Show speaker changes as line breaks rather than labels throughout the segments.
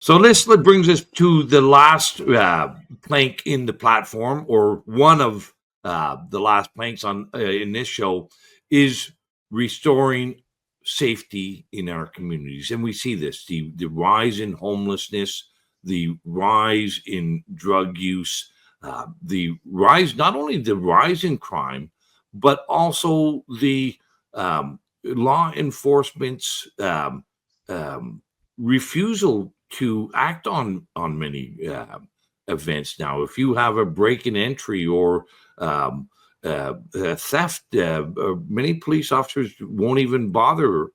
So this brings us to the last plank in the platform, or one of the last planks on in this show, is restoring safety in our communities, and we see this: the rise in homelessness, the rise in drug use, the rise not only the rise in crime, but also the law enforcement's um, refusal to act on many events now. If you have a break and entry or theft, many police officers won't even bother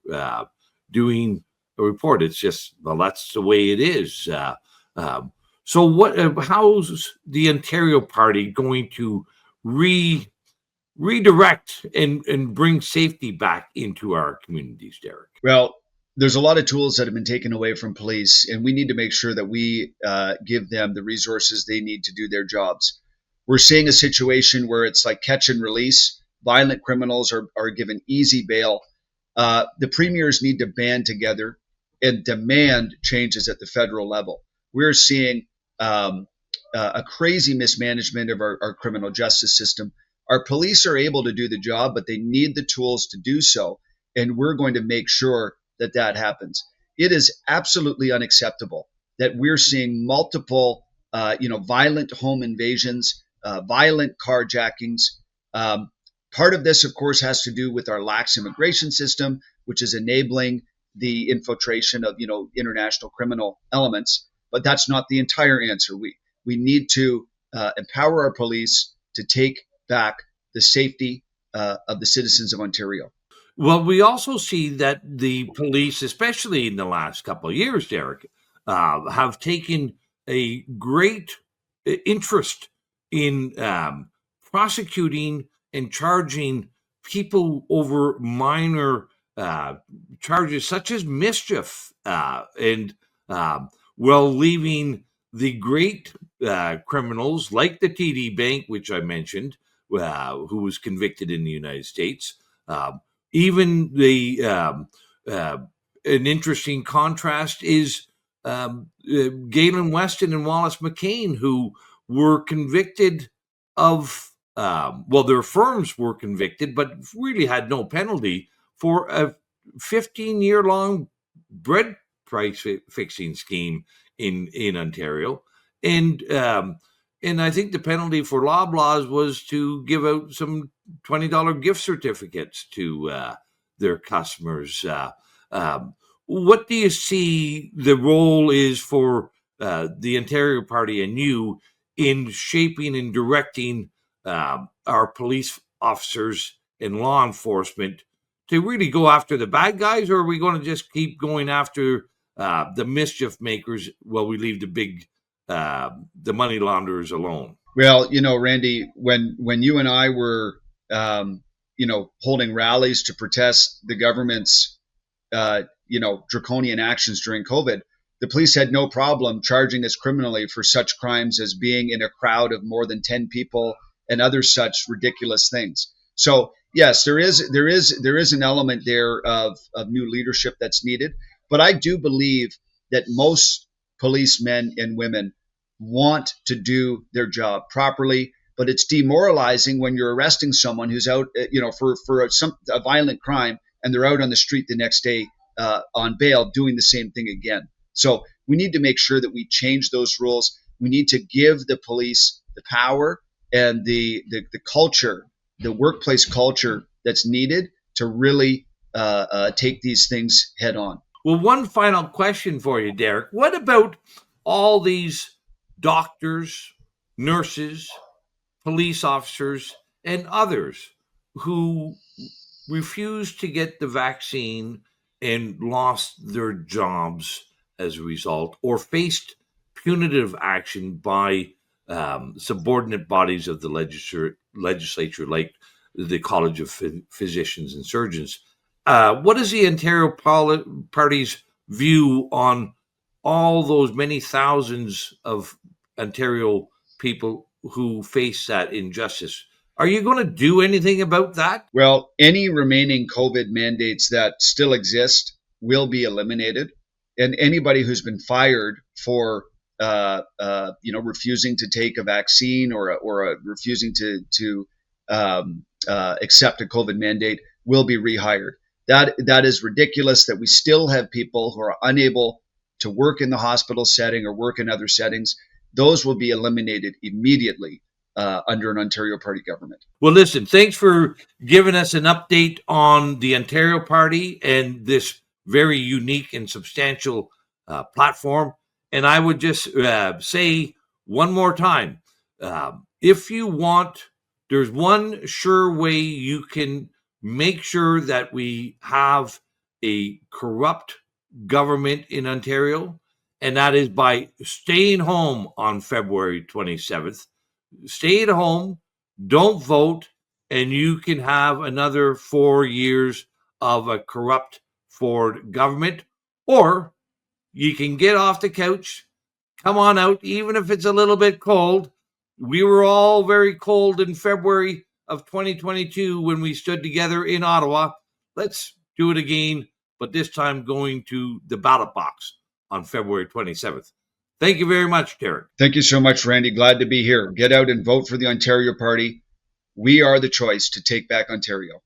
doing a report. It's just, well, that's the way it is. Um, so, how's the Ontario Party going to redirect and bring safety back into our communities, Derek?
Well, there's a lot of tools that have been taken away from police, and we need to make sure that we give them the resources they need to do their jobs. We're seeing a situation where it's like catch and release. Violent criminals are given easy bail. The premiers need to band together and demand changes at the federal level. We're seeing a crazy mismanagement of our criminal justice system. Our police are able to do the job, but they need the tools to do so. And we're going to make sure that that happens. It is absolutely unacceptable that we're seeing multiple, violent home invasions, violent carjackings. Part of this, of course, has to do with our lax immigration system, which is enabling the infiltration of, international criminal elements. But that's not the entire answer. We need to empower our police to take back the safety of the citizens of Ontario.
Well, we also see that the police, especially in the last couple of years, Derek, have taken a great interest in prosecuting and charging people over minor charges such as mischief, and well, leaving the great criminals like the TD Bank, which I mentioned, who was convicted in the United States. Even the an interesting contrast is Galen Weston and Wallace McCain, who were convicted of their firms were convicted, but really had no penalty for a 15-year long bread price fixing scheme in Ontario, and I think the penalty for Loblaws was to give out some $20 gift certificates to their customers. What do you see the role is for the Ontario Party and you in shaping and directing our police officers and law enforcement to really go after the bad guys, or are we going to just keep going after the mischief makers while we leave the money launderers alone?
Well, Randy, when you and I were, holding rallies to protest the government's, draconian actions during COVID, the police had no problem charging us criminally for such crimes as being in a crowd of more than 10 people and other such ridiculous things. So yes, there is an element there of new leadership that's needed, but I do believe that most policemen and women want to do their job properly, but it's demoralizing when you're arresting someone who's out, for a violent crime, and they're out on the street the next day on bail doing the same thing again. So we need to make sure that we change those rules. We need to give the police the power and the culture, the workplace culture that's needed to really take these things head on.
Well, one final question for you, Derek. What about all these doctors, nurses, police officers, and others who refused to get the vaccine and lost their jobs as a result, or faced punitive action by subordinate bodies of the legislature, like the College of Physicians and Surgeons? What is the Ontario Party's view on all those many thousands of Ontario people who face that injustice? Are you going to do anything about that?
Well, any remaining COVID mandates that still exist will be eliminated. And anybody who's been fired for refusing to take a vaccine or refusing to accept a COVID mandate will be rehired. That is ridiculous that we still have people who are unable to work in the hospital setting or work in other settings. Those will be eliminated immediately under an Ontario Party government.
Well, listen, thanks for giving us an update on the Ontario Party and this very unique and substantial platform. And I would just say one more time, if you want, there's one sure way you can make sure that we have a corrupt government in Ontario, and that is by staying home on February 27th. Stay at home, don't vote, and you can have another 4 years of a corrupt Ford government. Or you can get off the couch, come on out, even if it's a little bit cold. We were all very cold in February of 2022 when we stood together in Ottawa. Let's do it again, but this time going to the ballot box on February 27th. Thank you very much, Derek.
Thank you so much, Randy. Glad to be here. Get out and vote for the Ontario Party. We are the choice to take back Ontario.